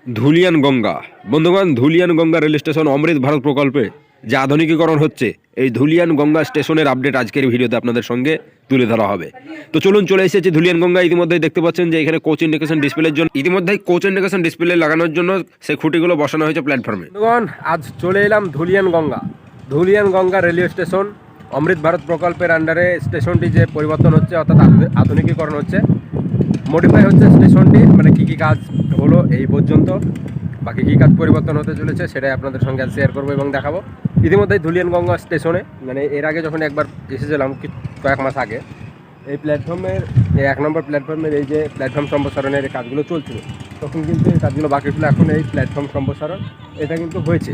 ধুলিয়ান গঙ্গা বন্ধুগণ, Dhulian Ganga rail station অমৃত ভারত প্রকল্পে যে আধুনিকীকরণ হচ্ছে, এই ধুলিয়ান গঙ্গা স্টেশনের আপডেট আজকের ভিডিওতে আপনাদের সঙ্গে তুলে ধরা হবে। তো চলুন, চলে এসেছে ধুলিয়ান গঙ্গা। ইতিমধ্যেই দেখতে পাচ্ছেন যে এখানে কোচ ইন্ডিকেশন ডিসপ্লের জন্য ডিসপ্লে লাগানোর জন্য সেই খুঁটিগুলো বসানো হয়েছে প্ল্যাটফর্মে। বন্ধুগণ, আজ চলে এলাম ধুলিয়ান গঙ্গা রেলওয়ে স্টেশন অমৃত ভারত প্রকল্পের আন্ডারে। স্টেশনটি যে পরিবর্তন হচ্ছে, অর্থাৎ আধুনিকীকরণ হচ্ছে, মডিফাই হচ্ছে স্টেশনটি, মানে কী কী কাজ হলো এই পর্যন্ত, বাকি কী কাজ পরিবর্তন হতে চলেছে সেটাই আপনাদের সঙ্গে শেয়ার করবো এবং দেখাবো। ইতিমধ্যেই ধুলিয়ান গঙ্গা স্টেশনে, মানে এর আগে যখন একবার এসেছিলাম কয়েক মাস আগে, এই প্ল্যাটফর্মের এই 1 নম্বর প্ল্যাটফর্মের এই যে প্ল্যাটফর্ম সম্প্রসারণের কাজগুলো চলছিল, তখন কিন্তু এই কাজগুলো বাকি ছিল। এখন এই প্ল্যাটফর্ম সম্প্রসারণ এটা কিন্তু হয়েছে।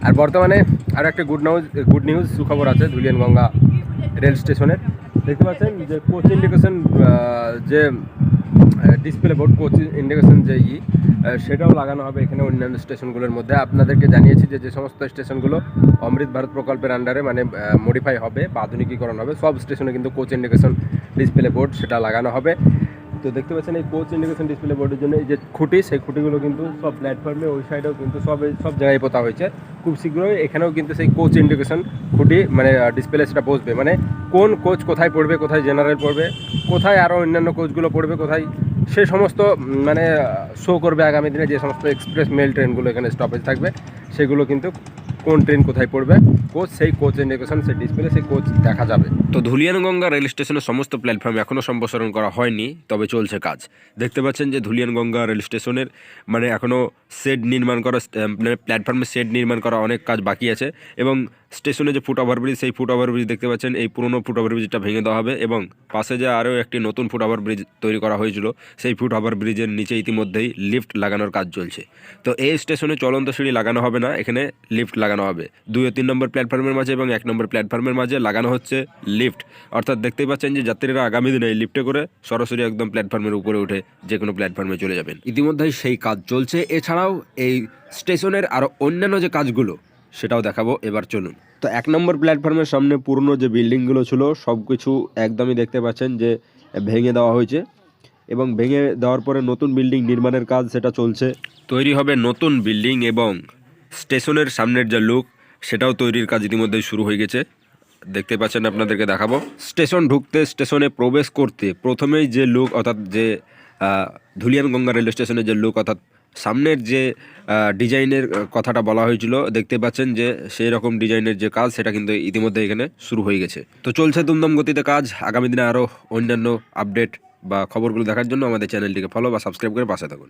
আর বর্তমানে আরও একটা গুড নিউজ সুখবর আছে ধুলিয়ান গঙ্গা রেল স্টেশনের। দেখতে পাচ্ছেন যে কোচ ইন্ডিকেশন যে ডিসপ্লে বোর্ড, কোচ ইন্ডিকেশন যে সেটাও লাগানো হবে এখানে অন্যান্য স্টেশনগুলোর মধ্যে। আপনাদেরকে জানিয়েছি যে সমস্ত স্টেশনগুলো অমৃত ভারত প্রকল্পের আন্ডারে মানে মডিফাই হবে বা আধুনিকীকরণ হবে, সব স্টেশনে কিন্তু কোচ ইন্ডিকেশন ডিসপ্লে বোর্ড সেটা লাগানো হবে। তো দেখতে পাচ্ছেন এই কোচ ইন্ডিকেশন ডিসপ্লে বোর্ডের জন্য এই যে খুঁটি, সেই খুঁটিগুলো কিন্তু সব প্ল্যাটফর্মে ওই সাইডেও কিন্তু সব জায়গায় পোতা হয়েছে। খুব শীঘ্রই এখানেও কিন্তু সেই কোচ ইন্ডিকেশন খুঁটি মানে ডিসপ্লে সেটা বসবে, মানে কোন কোচ কোথায় পড়বে, কোথায় জেনারেল পড়বে, কোথায় আরও অন্যান্য কোচগুলো পড়বে, কোথায় সে সমস্ত মানে শো করবে। আগামী দিনে যে সমস্ত এক্সপ্রেস মেল ট্রেনগুলো এখানে স্টপেজ থাকবে, সেগুলো কিন্তু কোন ট্রেন কোথায় পড়বে, কোচ সেই কোচ ইন্ডিকেশন, সেই ডিসপ্লে, সেই কোচ দেখা যাবে। তো ধুলিয়ান গঙ্গা রেল স্টেশনের সমস্ত প্ল্যাটফর্ম এখনও সম্প্রসারণ করা হয়নি, তবে চলছে কাজ। দেখতে পাচ্ছেন যে ধুলিয়ান গঙ্গা রেল স্টেশনের মানে এখনও শেড নির্মাণ করা, মানে প্ল্যাটফর্মে শেড নির্মাণ করা অনেক কাজ বাকি আছে। এবং স্টেশনে যে ফুট ওভারব্রিজ, সেই ফুট ওভারব্রিজ দেখতে পাচ্ছেন, এই পুরনো ফুট ওভারব্রিজটা ভেঙে দেওয়া হবে এবং পাশে যে আরও একটি নতুন ফুট ওভারব্রিজ তৈরি করা হয়েছিল, সেই ফুট ওভারব্রিজের নিচে ইতিমধ্যেই লিফট লাগানোর কাজ চলছে। তো এই স্টেশনে চলন্ত সিঁড়ি লাগানো হবে না, এখানে লিফট লাগানো হবে। 2 ও 3 নম্বর প্ল্যাটফর্মের মাঝে এবং 1 নম্বর প্ল্যাটফর্মের মাঝে লাগানো হচ্ছে লিফট। অর্থাৎ দেখতেই পাচ্ছেন যে যাত্রীরা আগামী দিনে এই লিফটে করে সরাসরি একদম প্ল্যাটফর্মের উপরে উঠে যে কোনো প্ল্যাটফর্মে চলে যাবেন। ইতিমধ্যেই সেই কাজ চলছে। এছাড়াও এই স্টেশনের আরও অন্যান্য যে কাজগুলো সেটাও দেখাবো, এবার চলুন। তো 1 নম্বর প্ল্যাটফর্মের সামনে পুরনো যে বিল্ডিংগুলো ছিল সব কিছু একদমই দেখতে পাচ্ছেন যে ভেঙে দেওয়া হয়েছে এবং ভেঙে দেওয়ার পরে নতুন বিল্ডিং নির্মাণের কাজ সেটা চলছে। তৈরি হবে নতুন বিল্ডিং এবং স্টেশনের সামনের যে লুক সেটাও তৈরির কাজ ইতিমধ্যেই শুরু হয়ে গেছে। দেখতে পাচ্ছেন, আপনাদেরকে দেখাবো। স্টেশন ঢুকতে, স্টেশনে প্রবেশ করতে প্রথমেই যে লুক, অর্থাৎ যে ধুলিয়ান গঙ্গা রেল স্টেশনের যে লুক, অর্থাৎ সামনের যে ডিজাইনের কথাটা বলা হয়েছিল, দেখতে পাচ্ছেন যে সেই রকম ডিজাইনের যে কাজ সেটা কিন্তু ইতিমধ্যে এখানে শুরু হয়ে গেছে। তো চলছে দুমদাম গতিতে কাজ। আগামী দিনে আরও অন্যান্য আপডেট বা খবরগুলো দেখার জন্য আমাদের চ্যানেলটিকে ফলো বা সাবস্ক্রাইব করে পাশে থাকুন।